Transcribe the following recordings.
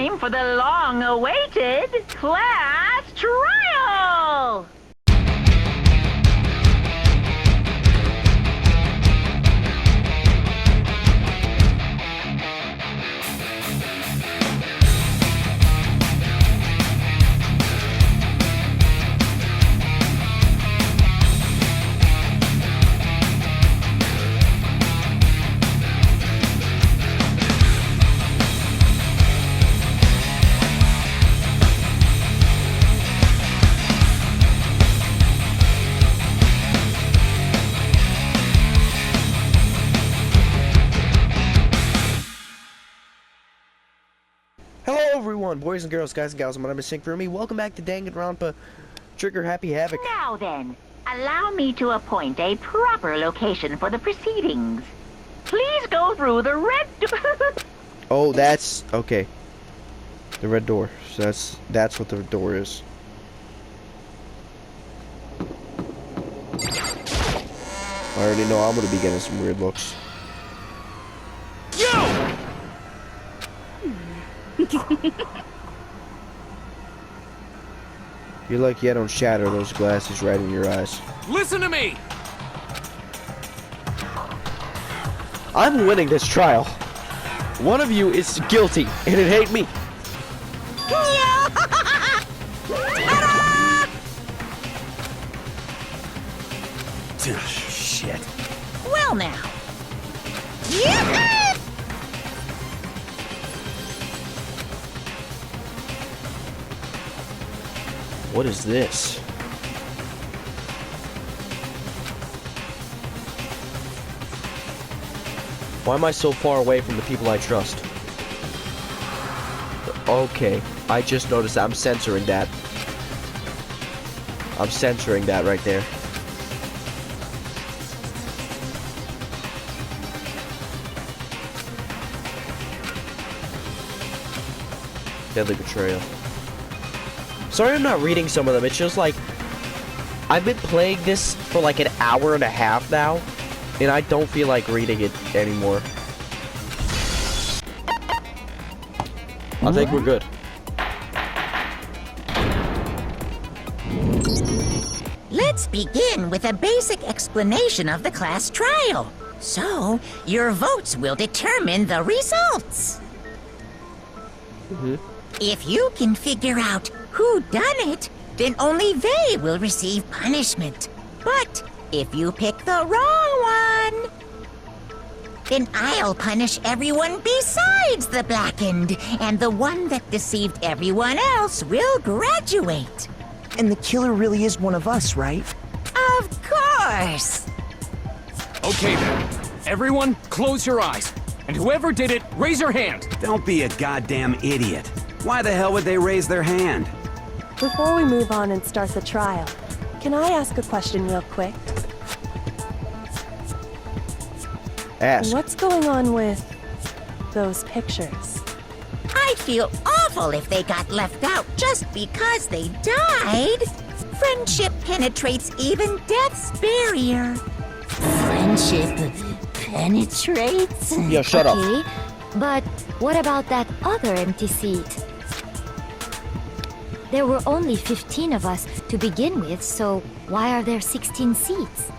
time for the long-awaited class trial! Hello everyone, boys and girls, guys and gals, my name is Synchrony. Welcome back to Danganronpa, Trigger Happy Havoc. Now then, allow me to appoint a proper location for the proceedings. Please go through the red door. Oh, that's okay. The red door. So that's what the door is. I already know I'm gonna be getting some weird looks. Yo! You're lucky I don't shatter those glasses right in your eyes. Listen to me! I'm winning this trial. One of you is guilty, and it ain't me. Shit. Well now. What is this? Why am I so far away from the people I trust? Okay, I just noticed I'm censoring that. I'm censoring that right there. Deadly betrayal. Sorry I'm not reading some of them. It's just like I've been playing this for like an hour and a half now, and I don't feel like reading it anymore. I think we're good. Let's begin with a basic explanation of the class trial. So, your votes will determine the results. If you can figure out who done it, then only they will receive punishment. But if you pick the wrong one, then I'll punish everyone besides the blackened, and the one that deceived everyone else will graduate. And the killer really is one of us, right? Of course! Okay then. Everyone, close your eyes. And whoever did it, raise your hand. Don't be a goddamn idiot. Why the hell would they raise their hand? Before we move on and start the trial, can I ask a question real quick? Ask. What's going on with those pictures? I'd feel awful if they got left out just because they died. Friendship penetrates even death's barrier. Friendship penetrates? Yo, shut up. Okay, but what about that other empty seat? There were only 15 of us to begin with, so why are there 16 seats?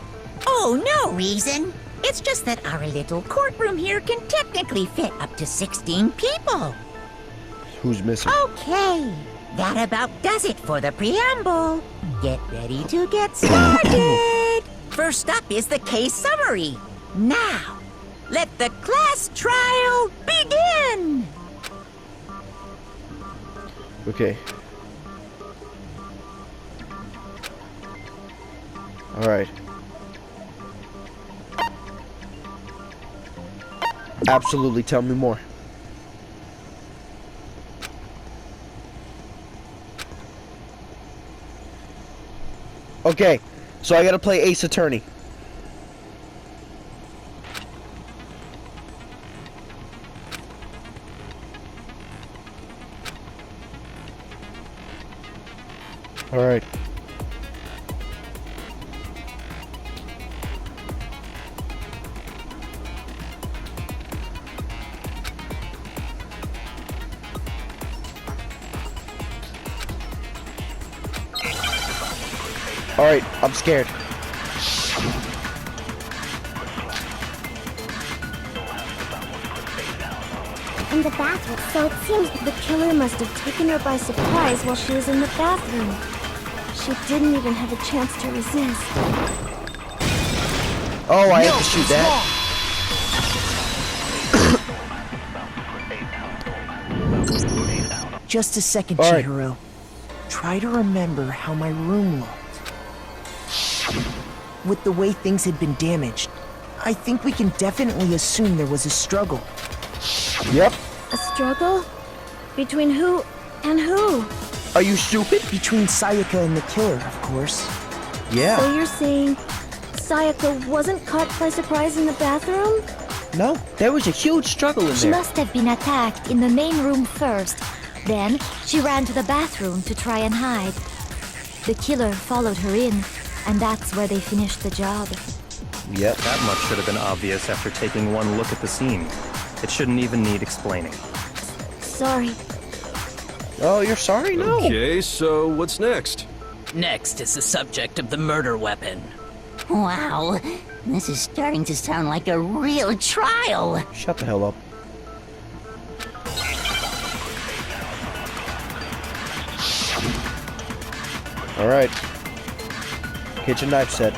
Oh, no reason. It's just that our little courtroom here can technically fit up to 16 people. Who's missing? Okay, that about does it for the preamble. Get ready to get started. First up is the case summary. Now, let the class trial begin. Okay. Alright. Absolutely, tell me more. Okay, so I gotta play Ace Attorney. Alright. Alright, I'm scared. In the bathroom, so it seems the killer must have taken her by surprise while she was in the bathroom. She didn't even have a chance to resist. Oh, I have to shoot that. Just a second, All right. Chihiro. Try to remember how my room looked. With the way things had been damaged, I think we can definitely assume there was a struggle. Yep. A struggle? Between who and who? Are you stupid? Between Sayaka and the killer, of course. Yeah. So you're saying Sayaka wasn't caught by surprise in the bathroom? No, there was a huge struggle in She there. must have been attacked in the main room first. Then, she ran to the bathroom to try and hide. The killer followed her in, and that's where they finished the job. Yep. That much should have been obvious after taking one look at the scene. It shouldn't even need explaining. Sorry. Oh, you're sorry? No. Okay, so what's next? Next is the subject of the murder weapon. Wow, this is starting to sound like a real trial. Shut the hell up. Alright. Kitchen knife set.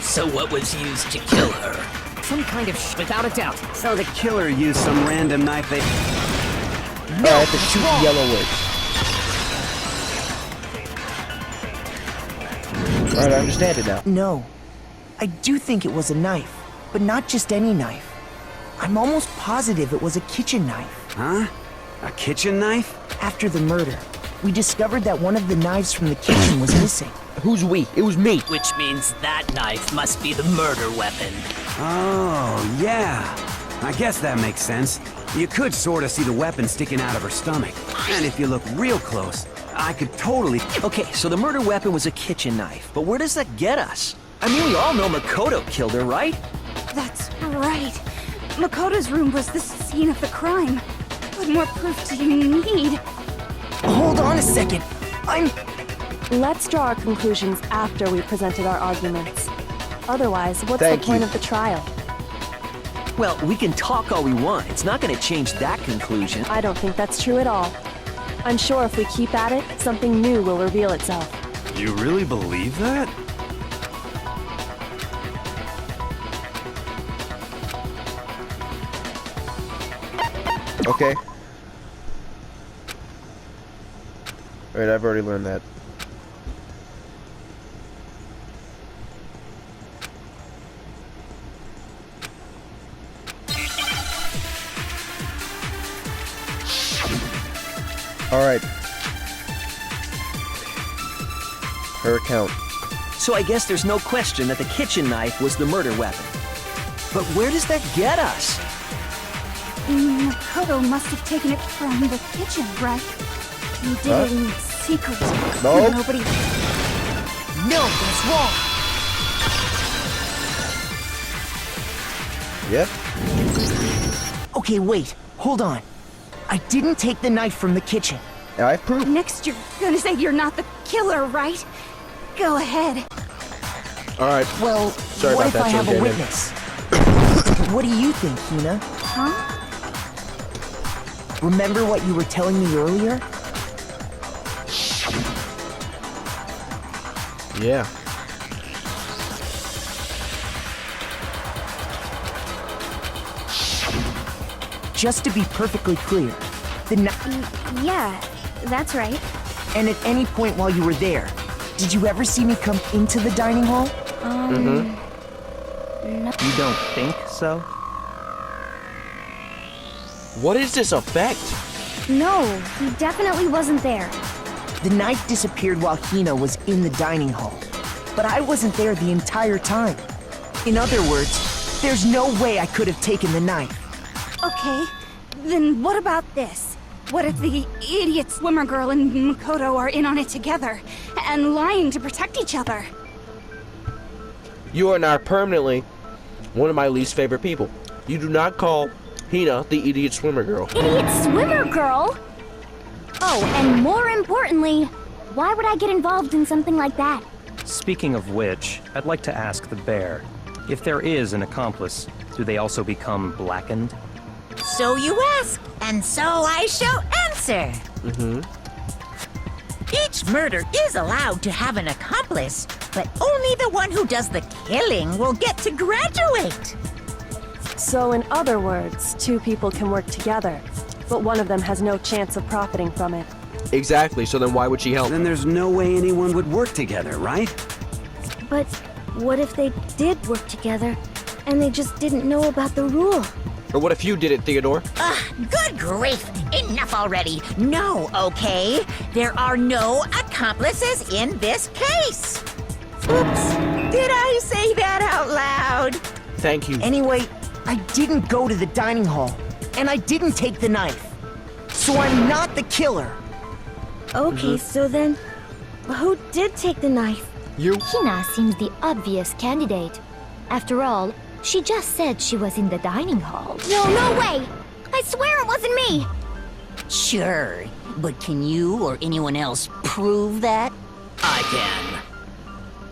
So what was used to kill her? Some kind of without a doubt. So the killer used some random knife they... Alright, the two yellow wigs. Alright, I understand it now. No. I do think it was a knife, but not just any knife. I'm almost positive it was a kitchen knife. Huh? A kitchen knife? After the murder, we discovered that one of the knives from the kitchen was missing. Who's we? It was me. Which means that knife must be the murder weapon. Oh, yeah. I guess that makes sense. You could sort of see the weapon sticking out of her stomach. And if you look real close, I could totally... Okay, so the murder weapon was a kitchen knife, but where does that get us? I mean, we all know Makoto killed her, right? That's right. Makoto's room was the scene of the crime. What more proof do you need? Hold on a second. Let's draw our conclusions after we presented our arguments. Otherwise, what's Thank the point you. of the trial? Well, we can talk all we want. It's not going to change that conclusion. I don't think that's true at all. I'm sure if we keep at it, something new will reveal itself. You really believe that? Okay. Alright, I've already learned that. Alright. Her account. So I guess there's no question that the kitchen knife was the murder weapon. But where does that get us? Makoto must have taken it from the kitchen, right? He did it in secret. No. Nobody... No, that's wrong. Yep. Okay, wait. Hold on. I didn't take the knife from the kitchen. I have proof. Next you're gonna say you're not the killer, right? Go ahead. Alright. Well, Sorry what about if that, I have a Damon. witness? What do you think, Hina? Huh? Remember what you were telling me earlier? Yeah. Just to be perfectly clear, the knife... Yeah, that's right. And at any point while you were there, did you ever see me come into the dining hall? No. You don't think so? What is this effect? No, he definitely wasn't there. The knife disappeared while Hina was in the dining hall. But I wasn't there the entire time. In other words, there's no way I could have taken the knife. Okay, then what about this? What if the idiot swimmer girl and Makoto are in on it together, and lying to protect each other? You are now permanently one of my least favorite people. You do not call Hina the idiot swimmer girl. Idiot swimmer girl? Oh, and more importantly, why would I get involved in something like that? Speaking of which, I'd like to ask the bear, if there is an accomplice, do they also become blackened? So you ask, and so I shall answer. Each murder is allowed to have an accomplice, but only the one who does the killing will get to graduate. So in other words, two people can work together, but one of them has no chance of profiting from it. Exactly, so then why would she help? Then there's no way anyone would work together, right? But what if they did work together, and they just didn't know about the rule? Or what if you did it, Theodore? Good grief! Enough already! No, okay? There are no accomplices in this case! Oops! Did I say that out loud? Thank you. Anyway, I didn't go to the dining hall, and I didn't take the knife. So I'm not the killer. Okay, so then, who did take the knife? You. Hina seems the obvious candidate. After all, she just said she was in the dining hall. No way! I swear it wasn't me! Sure, but can you or anyone else prove that? I can.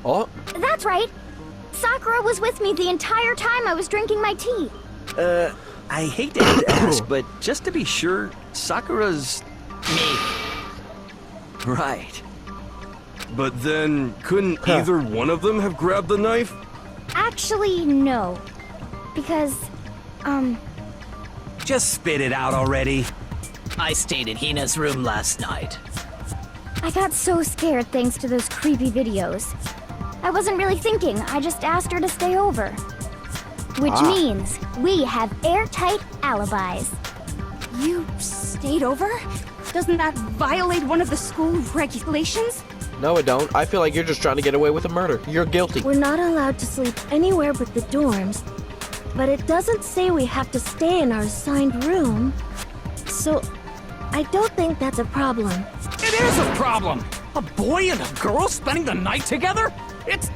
Oh, That's right! Sakura was with me the entire time I was drinking my tea. I hate to have to ask, but just to be sure, Sakura's... Me. Right. But then, couldn't either one of them have grabbed the knife? Actually, no. Because, Just spit it out already. I stayed in Hina's room last night. I got so scared thanks to those creepy videos. I wasn't really thinking, I just asked her to stay over. Which means we have airtight alibis. You stayed over? Doesn't that violate one of the school regulations? no, it don't. I feel like you're just trying to get away with a murder. You're guilty. We're not allowed to sleep anywhere but the dorms, but it doesn't say we have to stay in our assigned room. So, I don't think that's a problem. It is a problem! A boy and a girl spending the night together? It's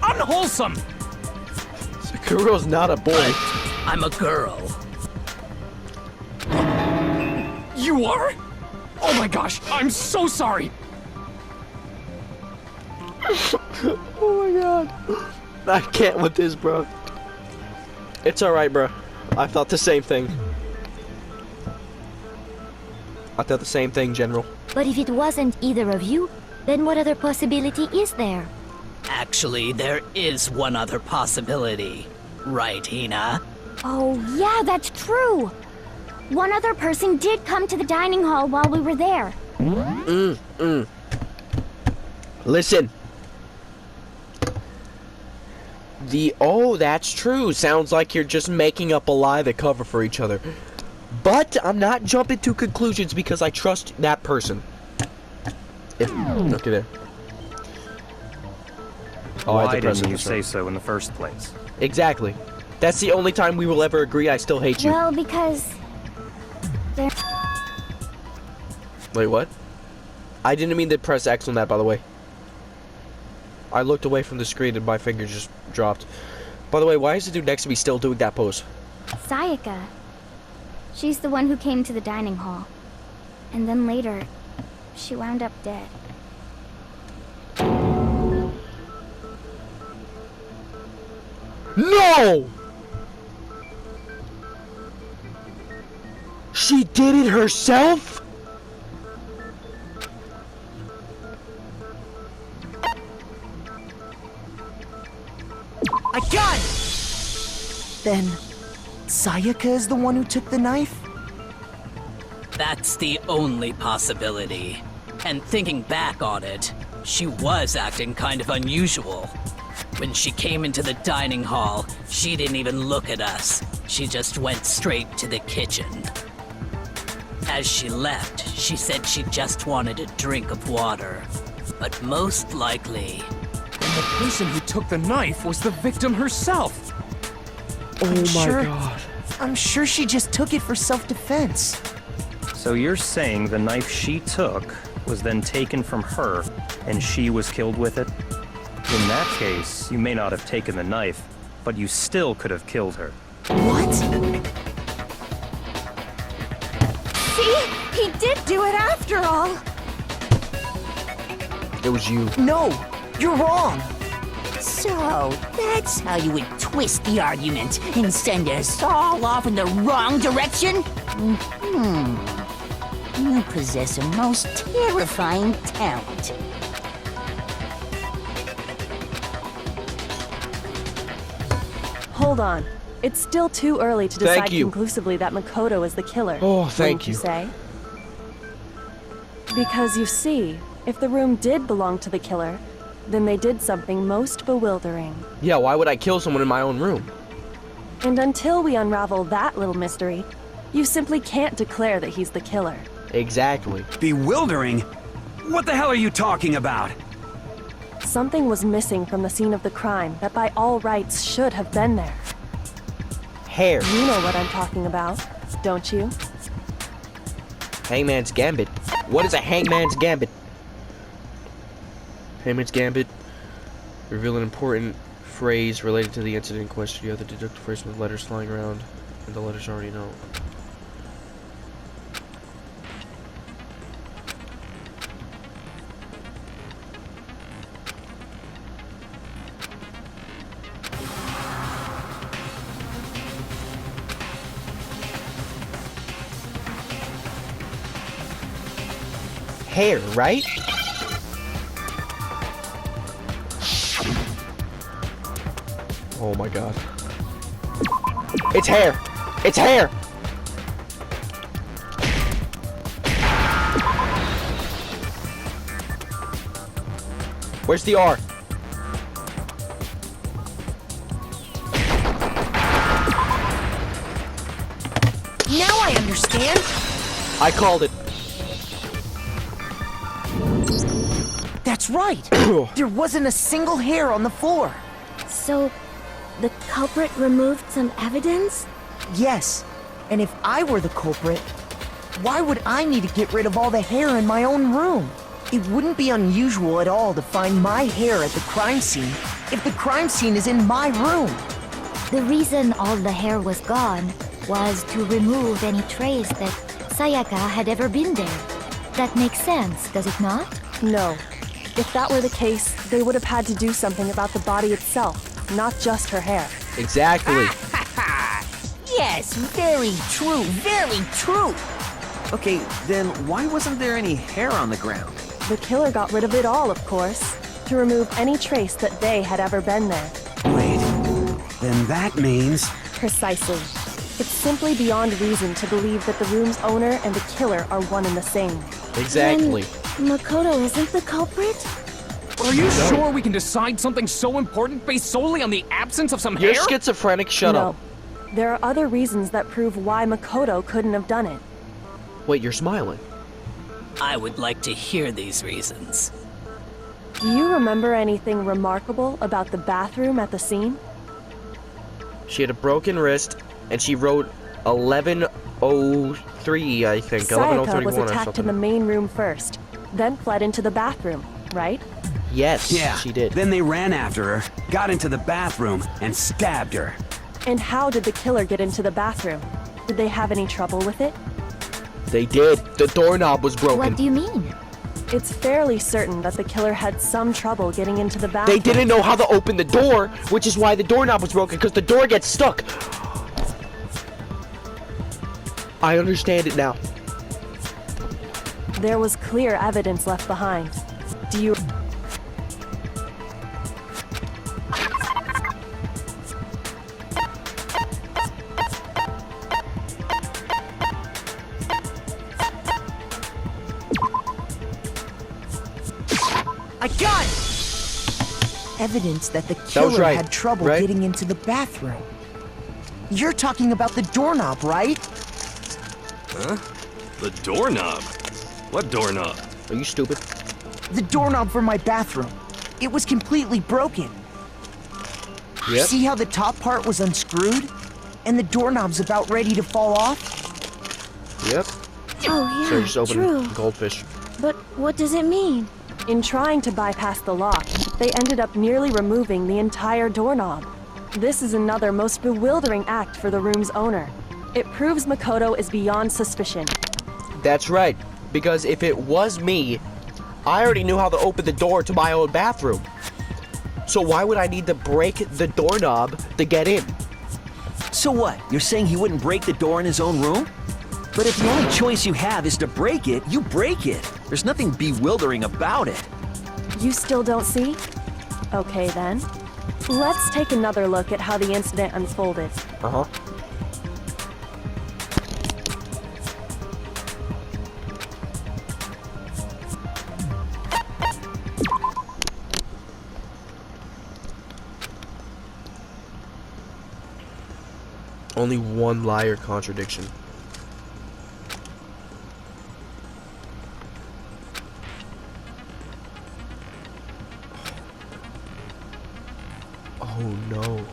unwholesome! Sakuro's not a boy. I'm a girl. You are? Oh my gosh, I'm so sorry! Oh my god. I can't with this, bro. It's alright, bro. I thought the same thing. I thought the same thing, General. But if it wasn't either of you, then what other possibility is there? Actually, there is one other possibility. Right, Hina? Oh, yeah, that's true! One other person did come to the dining hall while we were there. Listen. Oh, that's true. Sounds like you're just making up a lie to cover for each other. But I'm not jumping to conclusions because I trust that person. Okay, there. Oh, I had Why to press didn't it you this say way. so in the first place? Exactly. That's the only time we will ever agree I still hate you. Well, because... Wait, what? I didn't mean to press X on that, by the way. I looked away from the screen and my finger just dropped. By the way, why is the dude next to me still doing that pose? Sayaka. She's the one who came to the dining hall. And then later, she wound up dead. No! She did it herself? I got it! Then, Sayaka is the one who took the knife? That's the only possibility. And thinking back on it, she was acting kind of unusual. When she came into the dining hall, she didn't even look at us. She just went straight to the kitchen. As she left, she said she just wanted a drink of water. But most likely... And the person who took the knife was the victim herself! Oh my god. I'm sure she just took it for self-defense. So you're saying the knife she took was then taken from her, and she was killed with it? In that case, you may not have taken the knife, but you still could have killed her. What? See? He did do it after all! It was you. No, You're wrong. So, that's how you would twist the argument and send us all off in the wrong direction? You possess a most terrifying talent. Hold on. It's still too early to Thank decide you. conclusively that Makoto is the killer. Oh, thank wouldn't you. Say? Because you see, if the room did belong to the killer, then they did something most bewildering. Yeah, why would I kill someone in my own room? And until we unravel that little mystery, you simply can't declare that he's the killer. Exactly. Bewildering? What the hell are you talking about? Something was missing from the scene of the crime that by all rights should have been there. Hair. You know what I'm talking about, don't you? Hangman's Gambit. What is a Hangman's Gambit? Hangman's Gambit. Reveal an important phrase related to the incident in question. You have to deduct the phrase from the letters flying around, and the letters already know. Hair, right? Oh my god. It's hair! It's hair! Where's the R? Now I understand. I called it. That's right. There wasn't a single hair on the floor. So, the culprit removed some evidence? Yes. And if I were the culprit, why would I need to get rid of all the hair in my own room? It wouldn't be unusual at all to find my hair at the crime scene if the crime scene is in my room. The reason all the hair was gone was to remove any trace that Sayaka had ever been there. That makes sense, does it not? No. If that were the case, they would have had to do something about the body itself, not just her hair. Exactly. Yes, very true, very true. Okay, then why wasn't there any hair on the ground? The killer got rid of it all, of course, to remove any trace that they had ever been there. Wait, then that means... Precisely. It's simply beyond reason to believe that the room's owner and the killer are one and the same. Exactly. Then Makoto isn't the culprit? Are you sure we can decide something so important based solely on the absence of some You're hair? schizophrenic, shut No. up. There are other reasons that prove why Makoto couldn't have done it. Wait, you're smiling. I would like to hear these reasons. Do you remember anything remarkable about the bathroom at the scene? She had a broken wrist, and she wrote 1103, I think. Sayaka 1131 was or attacked in the something. main room first, then fled into the bathroom, right? Yes, Yeah, she did. Then they ran after her, got into the bathroom, and stabbed her. And how did the killer get into the bathroom? Did they have any trouble with it? They did. The doorknob was broken. What do you mean? It's fairly certain that the killer had some trouble getting into the bathroom. They didn't know how to open the door, which is why the doorknob was broken, because the door gets stuck. I understand it now. There was clear evidence left behind. Do you... I got it! Evidence that the killer right, had trouble right? getting into the bathroom. You're talking about the doorknob, right? Huh? The doorknob? What doorknob? Are you stupid? The doorknob for my bathroom. It was completely broken. Yep. See how the top part was unscrewed? And the doorknob's about ready to fall off? Yep. Oh, yeah, So you just open true. goldfish. But what does it mean? In trying to bypass the lock, they ended up nearly removing the entire doorknob. This is another most bewildering act for the room's owner. It proves Makoto is beyond suspicion. That's right. Because if it was me, I already knew how to open the door to my own bathroom. So why would I need to break the doorknob to get in? So what? You're saying he wouldn't break the door in his own room? But if the only choice you have is to break it, you break it. There's nothing bewildering about it. You still don't see? Okay then. Let's take another look at how the incident unfolded. Uh-huh. Only one liar contradiction. Oh no.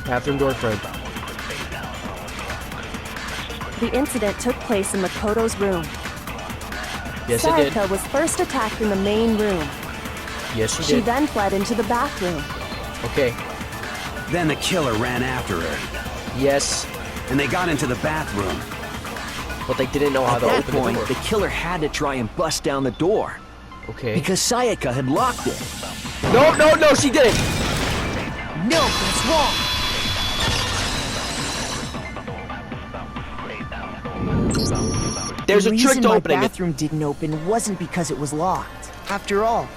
Bathroom door frame. The incident took place in Makoto's room. Yes, it did. Sayaka was first attacked in the main room. Yes, she She did. then fled into the bathroom. Okay. Then the killer ran after her, Yes, and they got into the bathroom. but they didn't know how At to that open point, the the door. killer had to try and bust down the door. Okay. Because Sayaka had locked it. No, she didn't. No, that's wrong. There's the a trick reason to my opening it. bathroom didn't open wasn't because it was locked. After all,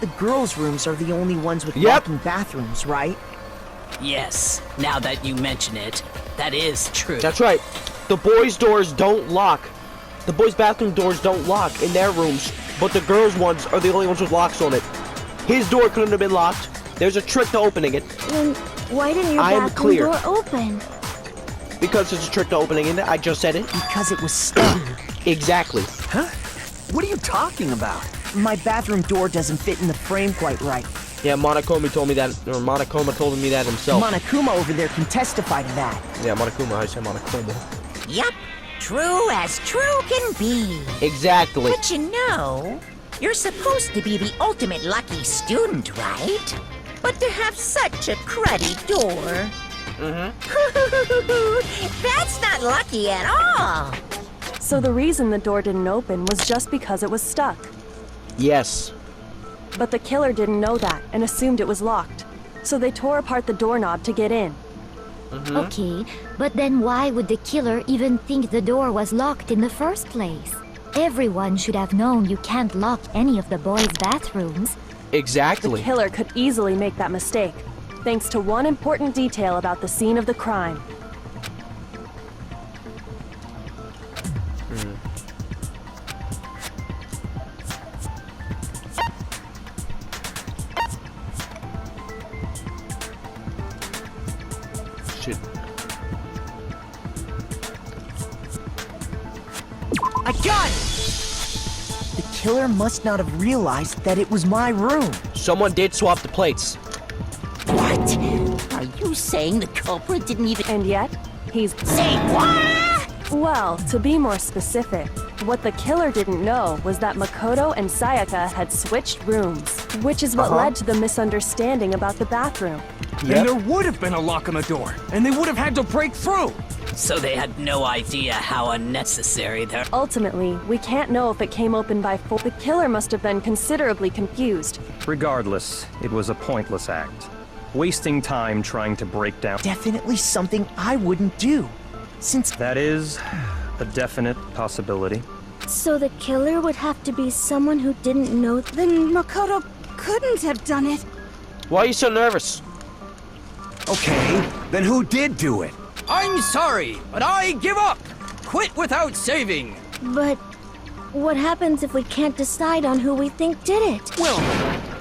the girls' rooms are the only ones with Yep. locking bathrooms, right? Yes, now that you mention it, that is true. That's right. The boys' doors don't lock. The boys' bathroom doors don't lock in their rooms, but the girls' ones are the only ones with locks on it. His door couldn't have been locked. There's a trick to opening it. Then why didn't your I am bathroom clear. door open? Because there's a trick to opening it. I just said it. Because it was stuck. Exactly. Huh? What are you talking about? My bathroom door doesn't fit in the frame quite right. Yeah, Monokuma told me that, or Monokuma told me that himself. Monokuma over there can testify to that. Yeah, Monokuma. I said Monokuma. Yup, true as true can be. Exactly. But you know, you're supposed to be the ultimate lucky student, right? But to have such a cruddy door. That's not lucky at all. So the reason the door didn't open was just because it was stuck. Yes. But the killer didn't know that and assumed it was locked. So they tore apart the doorknob to get in. Okay, but then why would the killer even think the door was locked in the first place? Everyone should have known you can't lock any of the boys' bathrooms. Exactly. The killer could easily make that mistake, thanks to one important detail about the scene of the crime. Shit. I got it! The killer must not have realized that it was my room. Someone did swap the plates. What? Are you saying the culprit didn't even... And yet, he's... Say what? Well, to be more specific, what the killer didn't know was that Makoto and Sayaka had switched rooms, which is what led to the misunderstanding about the bathroom. Then there would have been a lock on the door, and they would have had to break through. So they had no idea how unnecessary their... Ultimately, we can't know if it came open by force. The killer must have been considerably confused. Regardless, it was a pointless act. Wasting time trying to break down... Definitely something I wouldn't do. Since That is a definite possibility. So the killer would have to be someone who didn't know. Then Makoto couldn't have done it. Why are you so nervous? Okay, then who did do it? I'm sorry, but I give up. Quit without saving. But what happens if we can't decide on who we think did it? Well,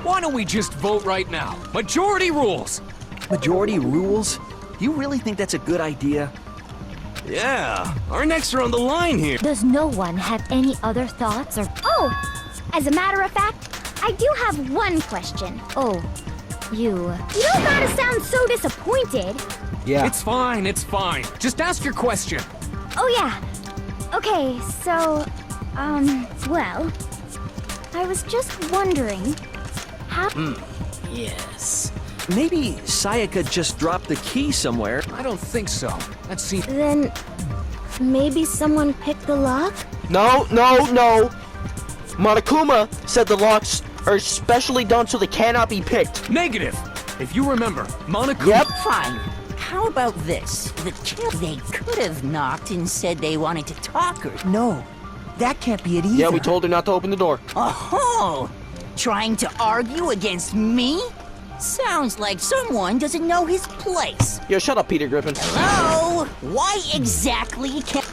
why don't we just vote right now? Majority rules. Majority rules? Do you really think that's a good idea? Yeah, our necks are on the line here. Does no one have any other thoughts or... Oh, as a matter of fact, I do have one question. Oh, you... You don't gotta sound so disappointed. Yeah. It's fine, it's fine. Just ask your question. Oh yeah. Okay, so, well, I was just wondering how... Yes. Maybe Sayaka just dropped the key somewhere. I don't think so. That seems... Then maybe someone picked the lock? No. Monokuma said the locks are specially done so they cannot be picked. Negative! If you remember, Monaco... Yep. Fine. How about this? They could have knocked and said they wanted to talk or... No, that can't be it either. Yeah, we told her not to open the door. Oh, trying to argue against me? Sounds like someone doesn't know his place. Yo, shut up, Peter Griffin. Hello? Why exactly can't...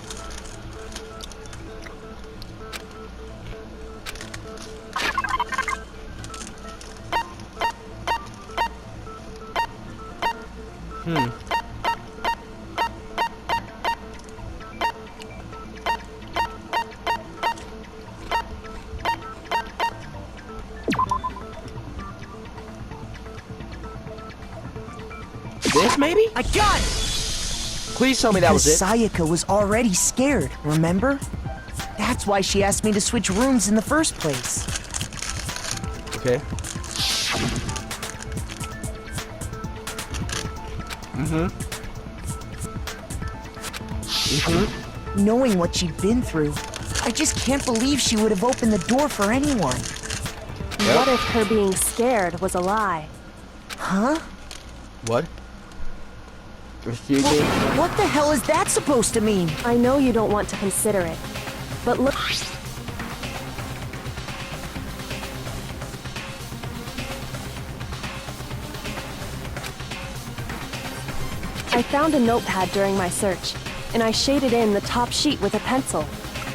This, maybe? I got it! Please tell me that was it. Sayaka was already scared, remember? That's why she asked me to switch rooms in the first place. Okay. Knowing what she'd been through, I just can't believe she would have opened the door for anyone. What if her being scared was a lie? Huh? What? Excuse me? What the hell is that supposed to mean? I know you don't want to consider it, but look... I found a notepad during my search, and I shaded in the top sheet with a pencil.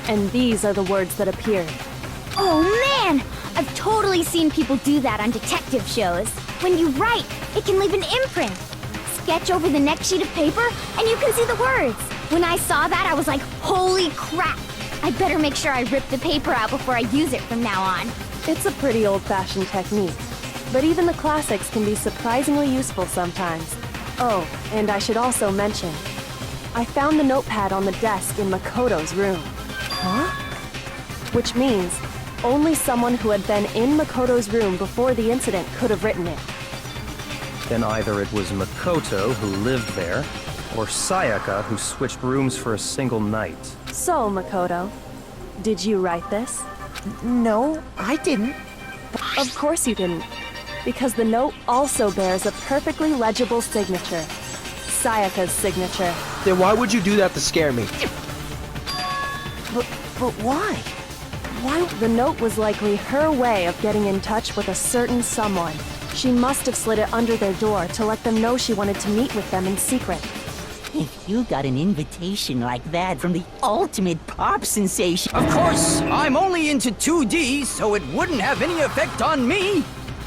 And these are the words that appeared. Oh man! I've totally seen people do that on detective shows. When you write, it can leave an imprint. Sketch over the next sheet of paper, and you can see the words. When I saw that, I was like, holy crap! I better make sure I rip the paper out before I use it from now on. It's a pretty old-fashioned technique, but even the classics can be surprisingly useful sometimes. Oh, and I should also mention, I found the notepad on the desk in Makoto's room. Huh? Which means only someone who had been in Makoto's room before the incident could have written it. Then either it was Makoto who lived there, or Sayaka who switched rooms for a single night. So, Makoto, did you write this? No, I didn't. Of course you didn't, because the note also bears a perfectly legible signature. Sayaka's signature. Then why would you do that to scare me? But why? Why? The note was likely her way of getting in touch with a certain someone. She must have slid it under their door to let them know she wanted to meet with them in secret. If you got an invitation like that from the ultimate pop sensation... Of course, I'm only into 2D, so it wouldn't have any effect on me.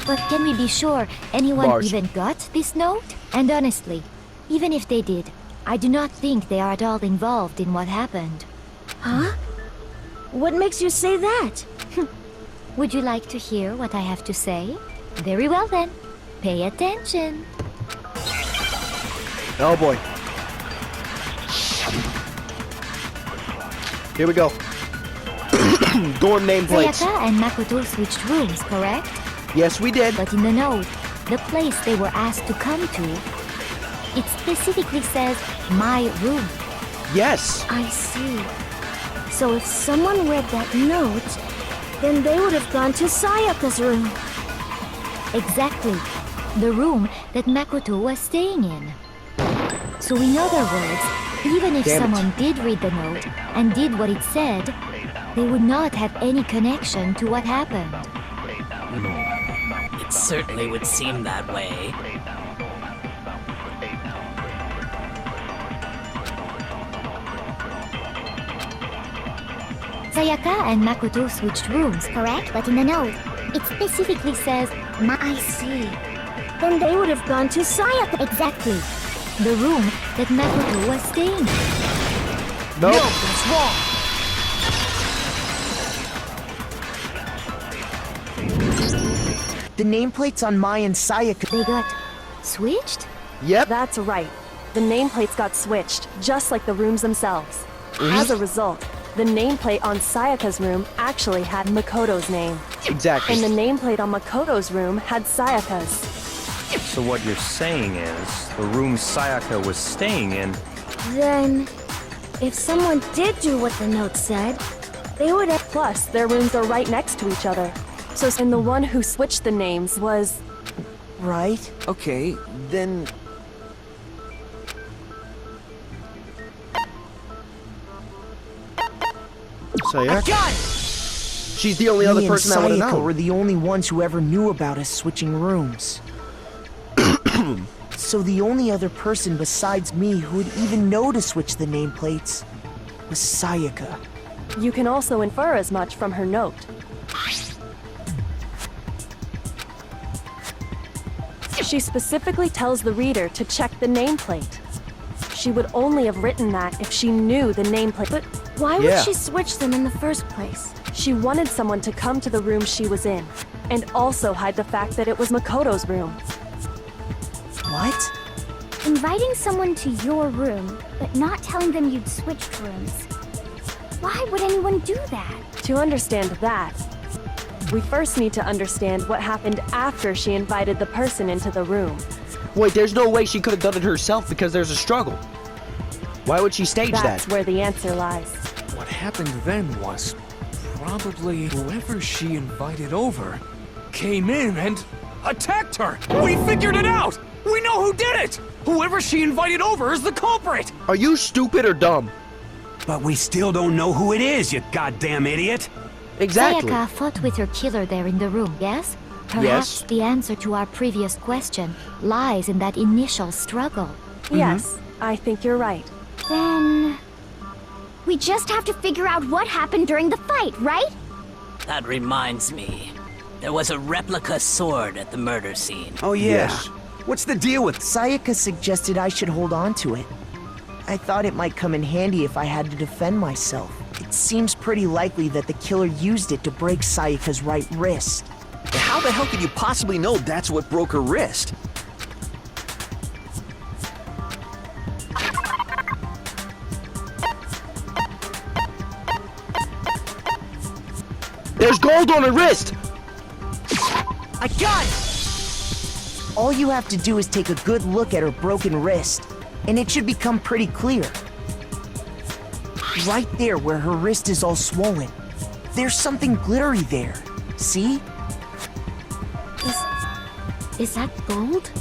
But can we be sure anyone Bars. even got this note? And honestly, even if they did, I do not think they are at all involved in what happened. Huh? What makes you say that? Would you like to hear what I have to say? Very well then. Pay attention. Oh boy. Here we go. Dorm nameplates. Sayaka and Makoto switched rooms, correct? Yes, we did. But in the note, the place they were asked to come to, it specifically says, my room. Yes. I see. So if someone read that note, then they would have gone to Sayaka's room. Exactly. The room that Makoto was staying in. So in other words, even if someone did read the note and did what it said, they would not have any connection to what happened. It certainly would seem that way. Sayaka and Makoto switched rooms, correct? But in the note, it specifically says, I see. Then they would have gone to Sayaka. Exactly. The room that Makoto was staying in. Nope. No, that's wrong. The nameplates on Mai and Sayaka... They got switched? Yep. That's right. The nameplates got switched, just like the rooms themselves. As a result, the nameplate on Sayaka's room actually had Makoto's name. Exactly. And the nameplate on Makoto's room had Sayaka's. So what you're saying is, the room Sayaka was staying in... Then, if someone did do what the note said, they would have... Plus, their rooms are right next to each other. So, and the one who switched the names was... Right? Okay, then... Sayaka? Got it! She's the only other person that would have Sayaka known. were the only ones who ever knew about us switching rooms. So the only other person besides me who would even know to switch the nameplates was Sayaka. You can also infer as much from her note. She specifically tells the reader to check the nameplate. She would only have written that if she knew the nameplate. But Why would she switch them in the first place? she wanted someone to come to the room she was in, and also hide the fact that it was Makoto's room. What? Inviting someone to your room, but not telling them you'd switched rooms. Why would anyone do that? To understand that, we first need to understand what happened after she invited the person into the room. Wait, there's no way she could have done it herself because there's a struggle. Why would she stage That's that? where the answer lies. What happened then was probably whoever she invited over came in and attacked her. We figured it out. We know who did it. Whoever she invited over is the culprit. Are you stupid or dumb? But we still don't know who it is, you goddamn idiot. Exactly. Sayaka fought with her killer there in the room, yes? Perhaps the answer to our previous question lies in that initial struggle. Yes, I think you're right. Then... we just have to figure out what happened during the fight, right? That reminds me. There was a replica sword at the murder scene. Oh yeah. Yes. What's the deal with... Sayaka suggested I should hold on to it. I thought it might come in handy if I had to defend myself. It seems pretty likely that the killer used it to break Sayaka's right wrist. How the hell could you possibly know that's what broke her wrist? There's gold on her wrist! I got it! All you have to do is take a good look at her broken wrist, and it should become pretty clear. Right there where her wrist is all swollen, there's something glittery there. See? Is that gold?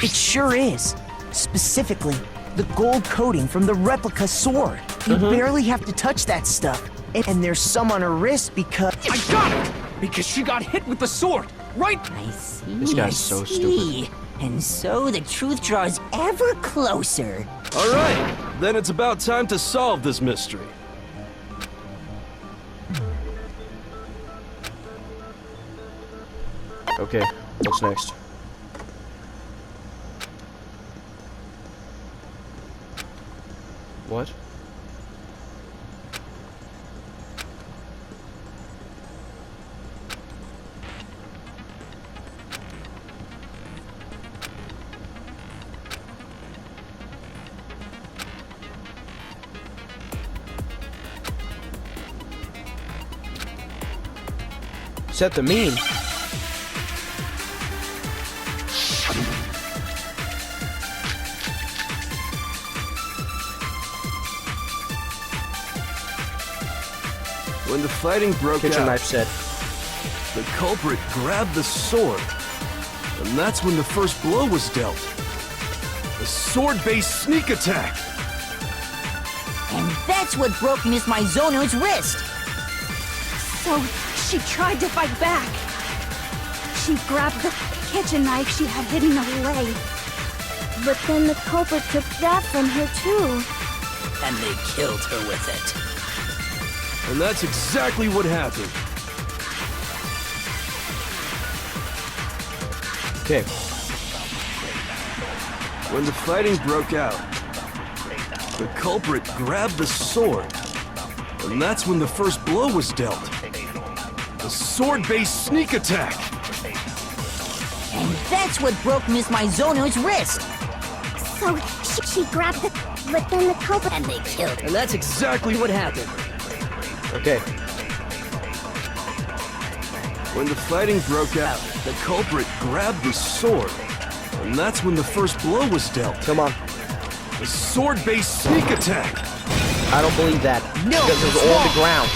It sure is. Specifically, the gold coating from the replica sword. You barely have to touch that stuff. And there's some on her wrist because... I got it! Because she got hit with the sword, right? I see. This guy's so stupid. And so the truth draws ever closer. All right, then it's about time to solve this mystery. Okay, what's next? What? Set the mean. When the fighting broke Kitchen out, knife set. the culprit grabbed the sword, and that's when the first blow was dealt. A sword-based sneak attack. And that's what broke Miss Mizono's wrist. So she tried to fight back. She grabbed the kitchen knife she had hidden away. But then the culprit took that from her too. And they killed her with it. And that's exactly what happened. Okay. When the fighting broke out, the culprit grabbed the sword, and that's when the first blow was dealt. A sword-based sneak attack. And that's what broke Miss Mizono's wrist. So she grabbed the... but then the culprit... And they killed her. And that's exactly what happened. Okay. When the fighting broke out, The culprit grabbed the sword, and that's when the first blow was dealt. Come on. The sword-based sneak attack. I don't believe that. No, because it was it's on wrong. the ground.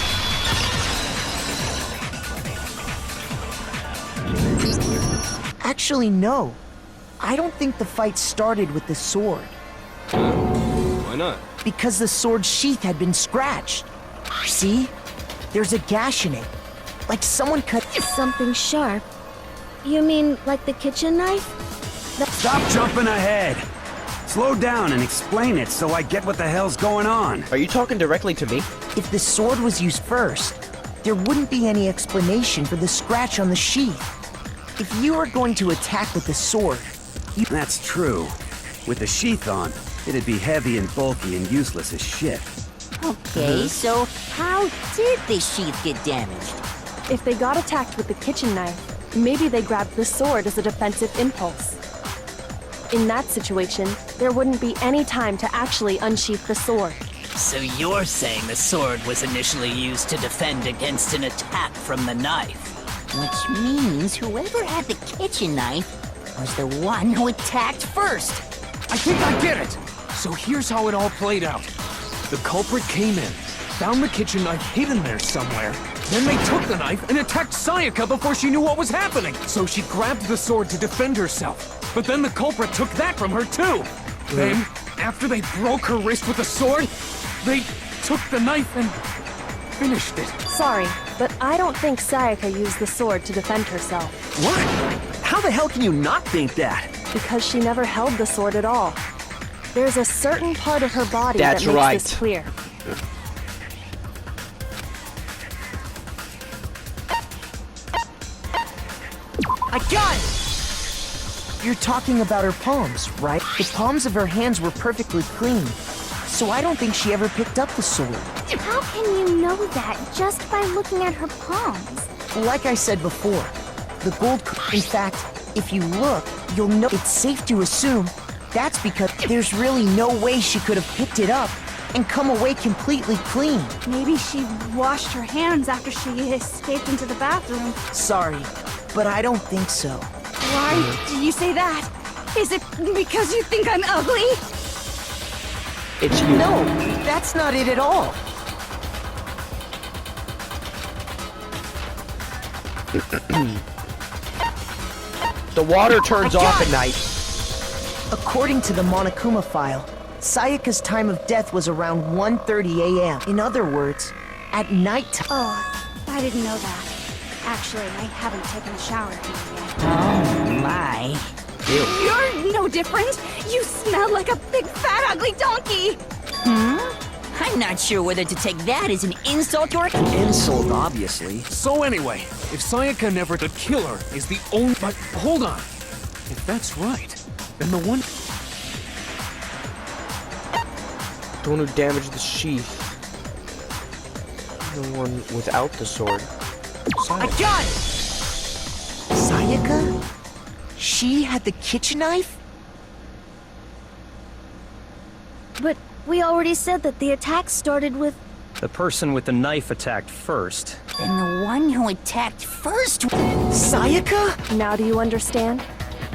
Actually, no. I don't think the fight started with the sword. Why not? Because the sword's sheath had been scratched. See? There's a gash in it. Like someone cut... Something sharp? You mean like the kitchen knife? Stop jumping ahead. Slow down and explain it so I get what the hell's going on. Are you talking directly to me? If the sword was used first, there wouldn't be any explanation for the scratch on the sheath. If you were going to attack with the sword, That's true. With the sheath on, it'd be heavy and bulky and useless as shit. Okay, so how did the sheath get damaged? If they got attacked with the kitchen knife, maybe they grabbed the sword as a defensive impulse. In that situation, there wouldn't be any time to actually unsheath the sword. So you're saying the sword was initially used to defend against an attack from the knife? Which means whoever had the kitchen knife was the one who attacked first. I think I get it! So here's how it all played out. The culprit came in, found the kitchen knife hidden there somewhere. Then they took the knife and attacked Sayaka before she knew what was happening. So she grabbed the sword to defend herself. But then the culprit took that from her too. Then, after they broke her wrist with the sword, they took the knife and finished it. Sorry, but I don't think Sayaka used the sword to defend herself. What? How the hell can you not think that? Because she never held the sword at all. There's a certain part of her body That's that makes right. this clear. I got it! You're talking about her palms, right? The palms of her hands were perfectly clean, so I don't think she ever picked up the sword. How can you know that just by looking at her palms? Like I said before, the gold... In fact, if you look, you'll know it's safe to assume that's because there's really no way she could have picked it up and come away completely clean. Maybe she washed her hands after she escaped into the bathroom. Sorry, but I don't think so. Why do you say that? Is it because you think I'm ugly? It's you. No, that's not it at all. The water turns I got off at it. night. According to the Monokuma file, Sayaka's time of death was around 1:30 a.m. In other words, at night. Oh, I didn't know that. Actually, I haven't taken a shower here yet. Oh my. You're no different. You smell like a big fat ugly donkey. I'm not sure whether to take that as an insult or... Insult, obviously. So anyway, if Sayaka never the killer is the only... But hold on. If that's right, then the one... The one who damaged the sheath. The one without the sword. I got it! Sayaka? She had the kitchen knife? But we already said that the attack started with... The person with the knife attacked first. Then the one who attacked first... Sayaka? Now do you understand?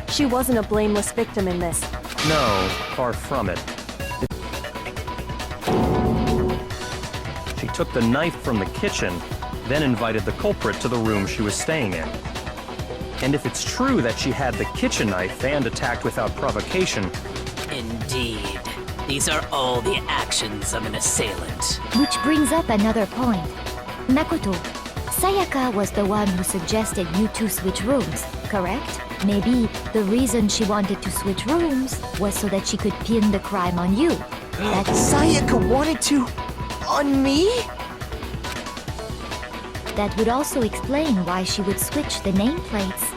She wasn't a blameless victim in this. No, far from it. She took the knife from the kitchen, then invited the culprit to the room she was staying in. And if it's true that she had the kitchen knife and attacked without provocation... Indeed. These are all the actions of an assailant. Which brings up another point. Makoto, Sayaka was the one who suggested you two switch rooms, correct? Maybe the reason she wanted to switch rooms was so that she could pin the crime on you. Sayaka wanted to... on me? That would also explain why she would switch the nameplates.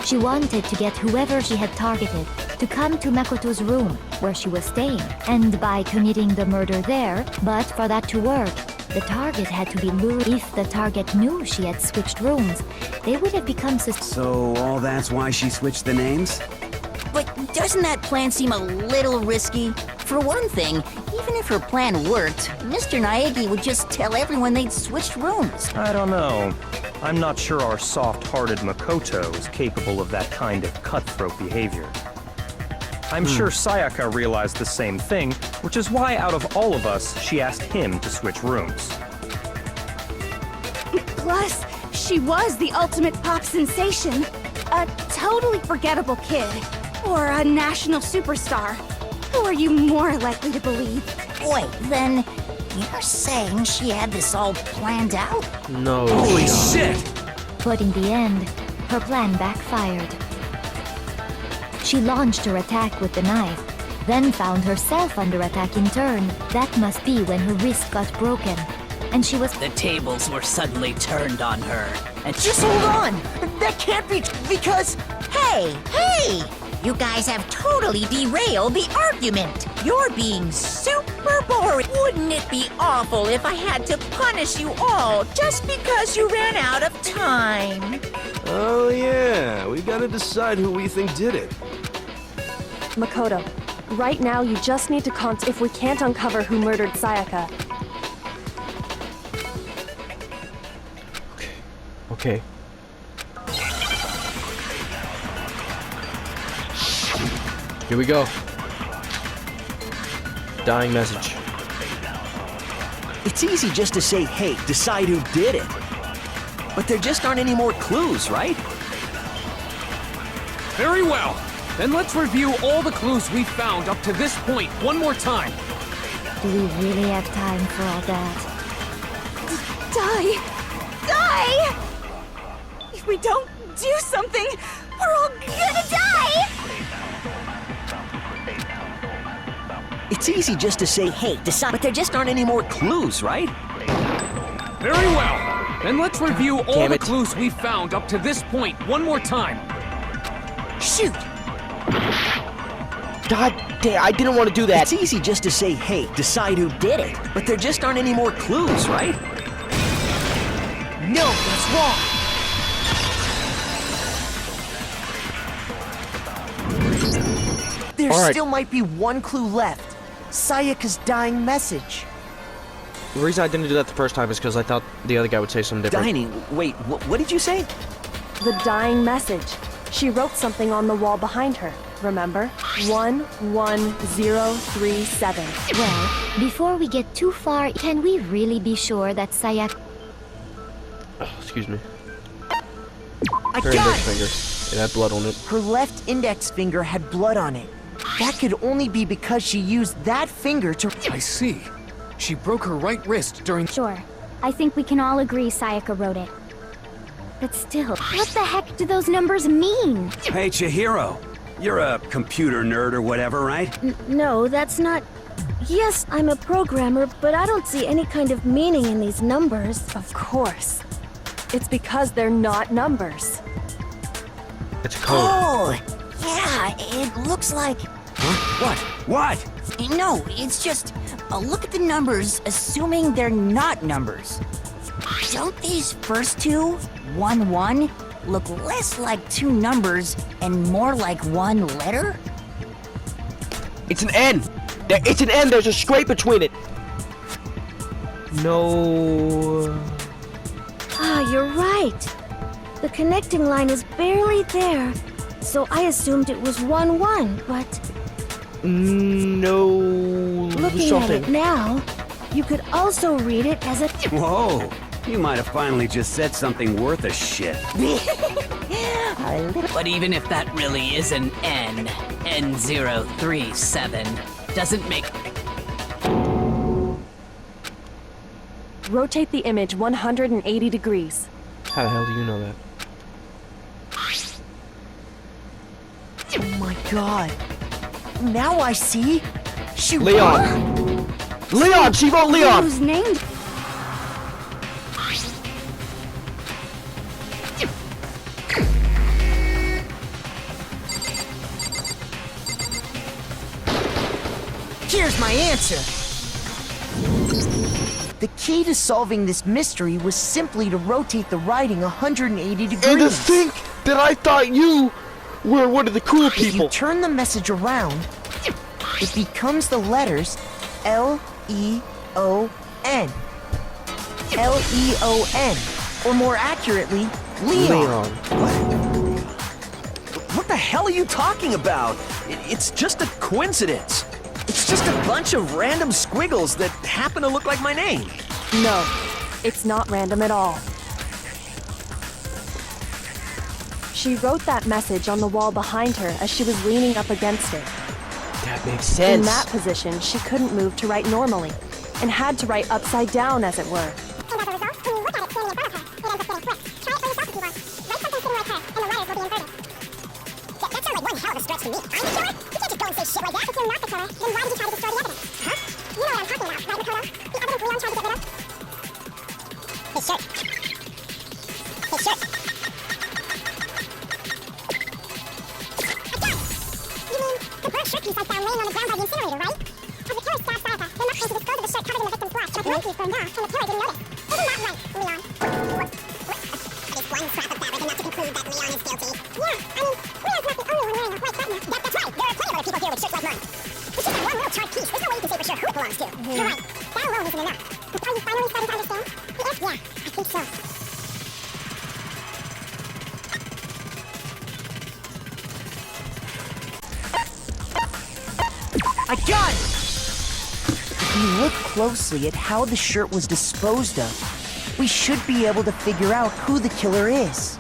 She wanted to get whoever she had targeted to come to Makoto's room, where she was staying, and by committing the murder there, but for that to work, the target had to be lured. If the target knew she had switched rooms, they would have become So all that's why she switched the names? But doesn't that plan seem a little risky? For one thing, even if her plan worked, Mr. Naegi would just tell everyone they'd switched rooms. I don't know. I'm not sure our soft-hearted Makoto is capable of that kind of cutthroat behavior. I'm sure Sayaka realized the same thing, which is why out of all of us, she asked him to switch rooms. Plus, she was the ultimate pop sensation. A totally forgettable kid. Or a national superstar. Who are you more likely to believe? Wait, then you're saying she had this all planned out? No. Holy shit! But in the end, her plan backfired. She launched her attack with the knife, then found herself under attack in turn. That must be when her wrist got broken, and she was... The tables were suddenly turned on her, and Just hold on! That can't be because... Hey! You guys have totally derailed the argument. You're being super boring. Wouldn't it be awful if I had to punish you all just because you ran out of time? Oh yeah, we gotta decide who we think did it. Makoto, right now you just need to if we can't uncover who murdered Sayaka. Okay. Here we go. Dying message. It's easy just to say, hey, decide who did it. But there just aren't any more clues, right? Very well. Then let's review all the clues we found up to this point one more time. Do we really have time for all that? Die! If we don't do something, we're all gonna die! It's easy just to say, hey, decide. But there just aren't any more clues, right? Very well. Then let's review all Damn the it. clues we found up to this point one more time. Shoot! God damn, I didn't want to do that. It's easy just to say, hey, decide who did it. But there just aren't any more clues, right? No, that's wrong. There All right. still might be one clue left. Sayaka's dying message. The reason I didn't do that the first time is because I thought the other guy would say something different. Dining. Wait, what did you say? The dying message. She wrote something on the wall behind her, remember? 11037. Well, before we get too far, can we really be sure that Sayaka... Oh, excuse me. I Her got index it! finger. It had blood on it. Her left index finger had blood on it. That could only be because she used that finger to... I see. She broke her right wrist during... Sure. I think we can all agree Sayaka wrote it. But still, what the heck do those numbers mean? Hey, Chihiro. You're a computer nerd or whatever, right? No, that's not... Yes, I'm a programmer, but I don't see any kind of meaning in these numbers. Of course. It's because they're not numbers. It's a code. Oh, yeah, it looks like... What? What? No, it's just... look at the numbers, assuming they're not numbers. Don't these first two, 1-1, look less like two numbers and more like one letter? It's an N. It's an N. There's a scrape between it. No. Ah, you're right. The connecting line is barely there, so I assumed it was 1-1, but... No. Looking something. at it now, you could also read it as a... Whoa. You might have finally just said something worth a shit. But even if that really is an N, N037, doesn't make... Rotate the image 180 degrees. How the hell do you know that? Oh my god. Now I see. She Leon. Leon. She wrote Leon. Whose name? Here's my answer. The key to solving this mystery was simply to rotate the writing 180 degrees. And to think that I thought you We're one of the cool If you people. turn the message around, it becomes the letters L-E-O-N. L-E-O-N. Or more accurately, Leon. What the hell are you talking about? It's just a coincidence. It's just a bunch of random squiggles that happen to look like my name. No, it's not random at all. She wrote that message on the wall behind her as she was leaning up against it. That makes sense. In that position, she couldn't move to write normally, and had to write upside down, as it were. I got it! If you look closely at how the shirt was disposed of, we should be able to figure out who the killer is.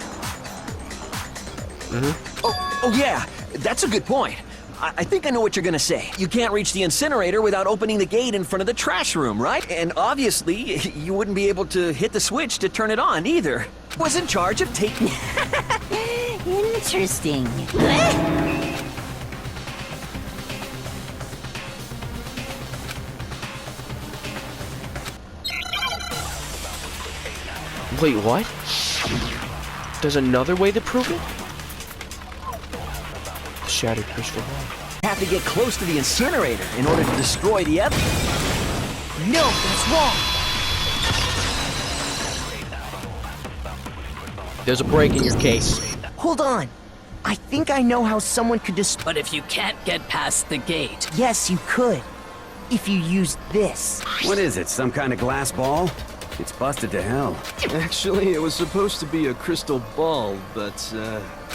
Oh yeah, that's a good point. I think I know what you're gonna say. You can't reach the incinerator without opening the gate in front of the trash room, right? And obviously, you wouldn't be able to hit the switch to turn it on either. Was in charge of taking... Interesting. Wait, what? There's another way to prove it? Shattered crystal ball. Have to get close to the incinerator in order to destroy the evidence. No, that's wrong. There's a break in your case. Hold on. I think I know how someone could But if you can't get past the gate... Yes, you could. If you used this. What is it, some kind of glass ball? It's busted to hell. Actually, it was supposed to be a crystal ball, but,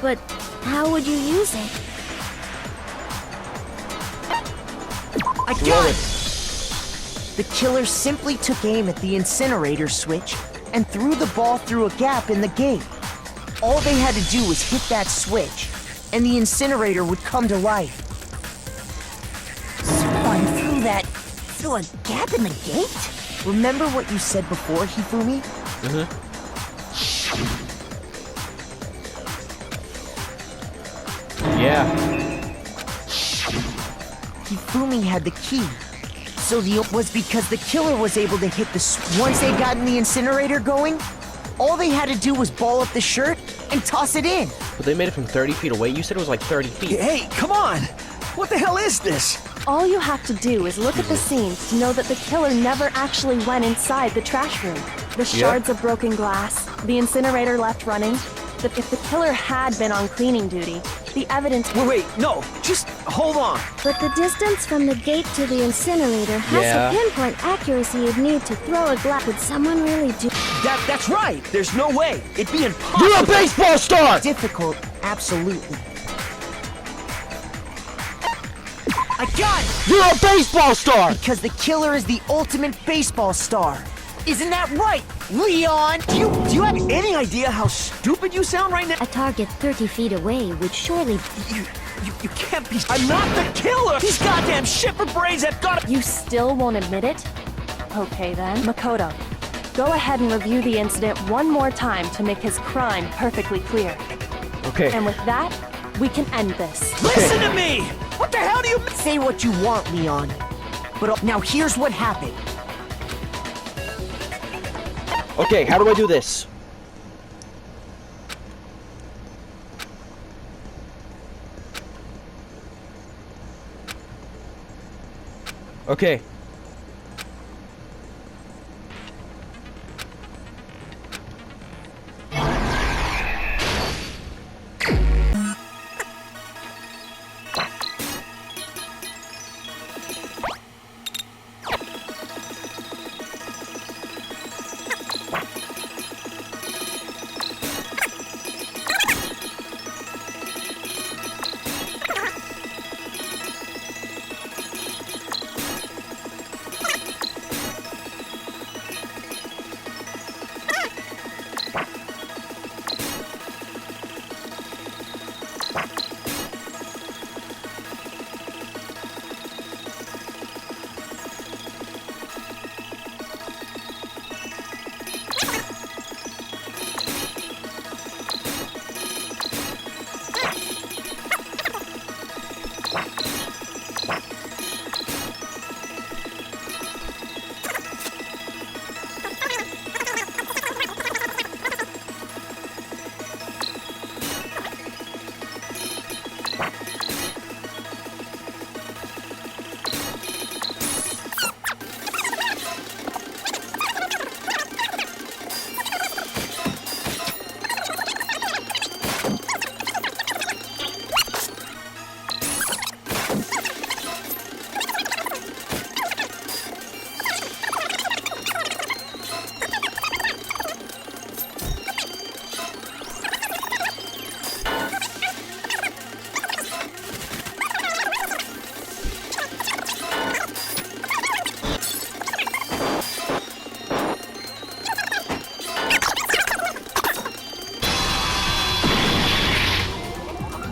But how would you use it? I got it! The killer simply took aim at the incinerator switch and threw the ball through a gap in the gate. All they had to do was hit that switch, and the incinerator would come to life. Someone threw a gap in the gate? Remember what you said before, Hifumi? Yeah. Hifumi had the key. So was because the killer was able to hit the once they got in the incinerator going, all they had to do was ball up the shirt and toss it in. But they made it from 30 feet away. You said it was like 30 feet. Hey, come on! What the hell is this? All you have to do is look at the scenes to know that the killer never actually went inside the trash room. The shards of broken glass, the incinerator left running. That if the killer had been on cleaning duty, the evidence... Wait, no, just hold on. But the distance from the gate to the incinerator has Yeah. the pinpoint accuracy you'd need to throw a glass. Would someone really do... That's right. There's no way. It'd be impossible. You're a baseball star! Difficult, absolutely. I got it! You're a baseball star! Because the killer is the ultimate baseball star. Isn't that right, Leon? Do you have any idea how stupid you sound right now? A target 30 feet away would surely... You can't be... I'm not the killer! These goddamn shipper brains have got... You still won't admit it? Okay then. Makoto, go ahead and review the incident one more time to make his crime perfectly clear. Okay. And with that, we can end this. Listen to me! What the hell do you... Say what you want, Leon. But now here's what happened. Okay, how do I do this? Okay.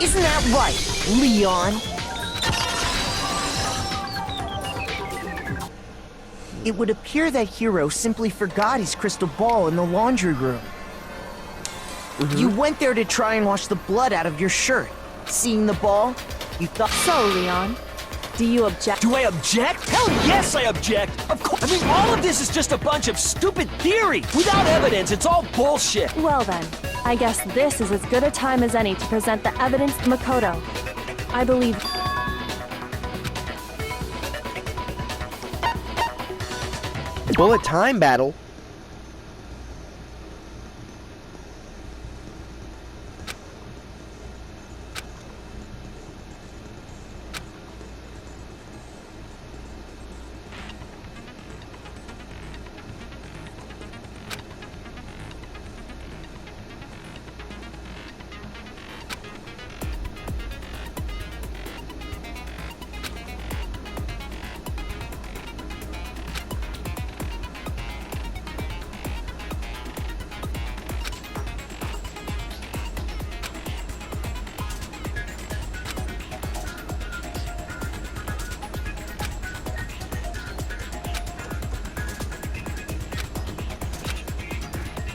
Isn't that right, Leon? It would appear that Hero simply forgot his crystal ball in the laundry room. You went there to try and wash the blood out of your shirt. Seeing the ball, you thought... So, Leon, do you object? Do I object? Hell yes, I object! Of course. I mean, all of this is just a bunch of stupid theory. Without evidence, it's all bullshit. Well then, I guess this is as good a time as any to present the evidence to Makoto. I believe... Bullet time battle.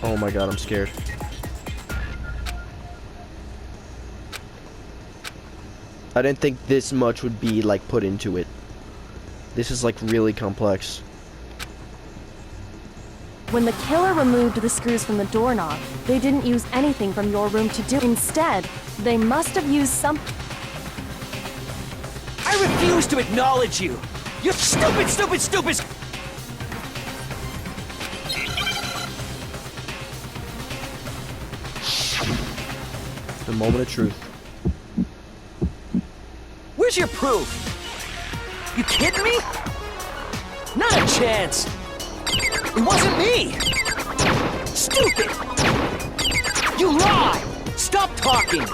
Oh my god, I'm scared. I didn't think this much would be, like, put into it. This is, like, really complex. When the killer removed the screws from the doorknob, they didn't use anything from your room to do it. Instead, they must have used some... I refuse to acknowledge you! You stupid, stupid, stupid... The moment of truth. Where's your proof? You kidding me? Not a chance! It wasn't me! Stupid! You lie! Stop talking!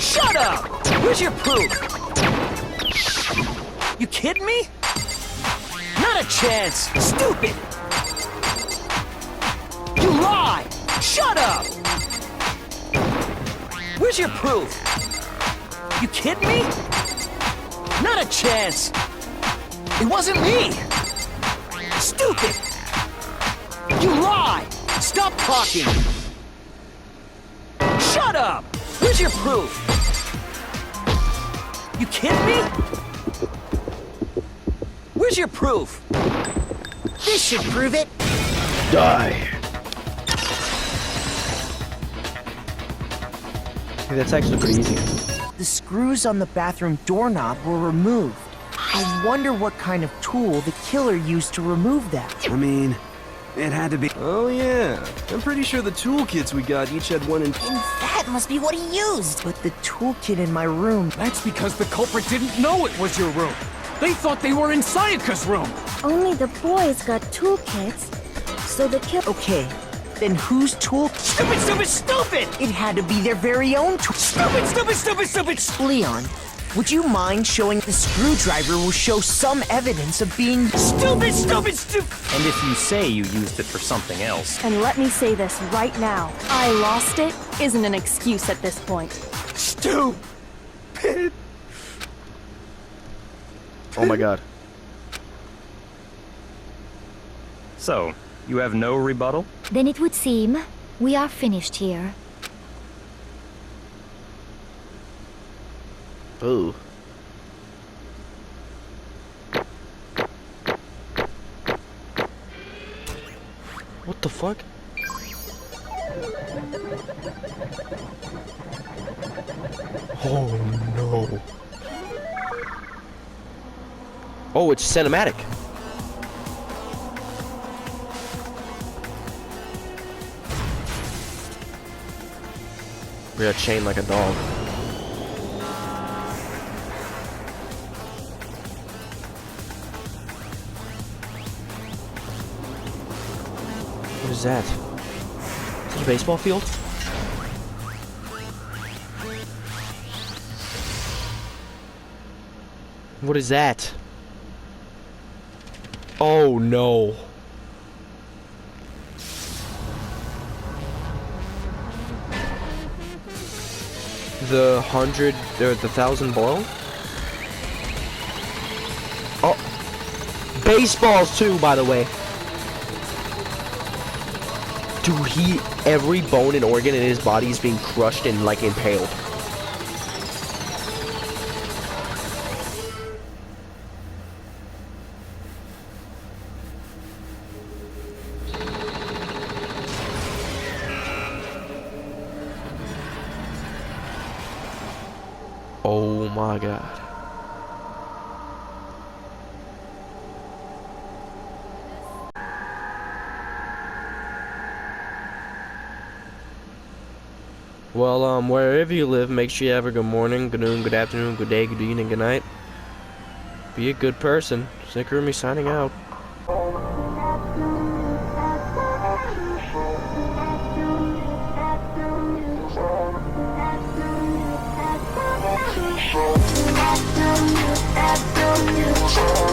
Shut up! Where's your proof? You kidding me? Not a chance! Stupid! You lie! Shut up! Where's your proof? You kidding me? Not a chance! It wasn't me! Stupid! You lie! Stop talking! Shut up! Where's your proof? You kidding me? Where's your proof? This should prove it. Die. Okay, that's actually pretty easy. The screws on the bathroom doorknob were removed. I wonder what kind of tool the killer used to remove them. I mean, it had to be... Oh yeah, I'm pretty sure the toolkits we got each had one in... And that must be what he used. But the toolkit in my room... That's because the culprit didn't know it was your room. They thought they were in Sayaka's room. Only the boys got toolkits, so the killer... Okay, then whose tool... Stupid, stupid, stupid! It had to be their very own tool. Stupid, stupid, stupid, stupid! Leon, Would you mind showing the screwdriver will show some evidence of being stupid? And if you say you used it for something else... And let me say this right now. I lost it isn't an excuse at this point. Stupid. Oh my god. So, you have no rebuttal? Then it would seem we are finished here. Ooh. What the fuck? Oh no. Oh, it's cinematic. We got chained like a dog. What is that? Is it a baseball field? What is that? Oh no. The 100 or the 1,000 below? Oh, baseballs too, by the way. Dude, every bone and organ in his body is being crushed and like impaled. Oh my god. Well, wherever you live, make sure you have a good morning, good noon, good afternoon, good day, good evening, good night. Be a good person. Snickerumi signing out. After you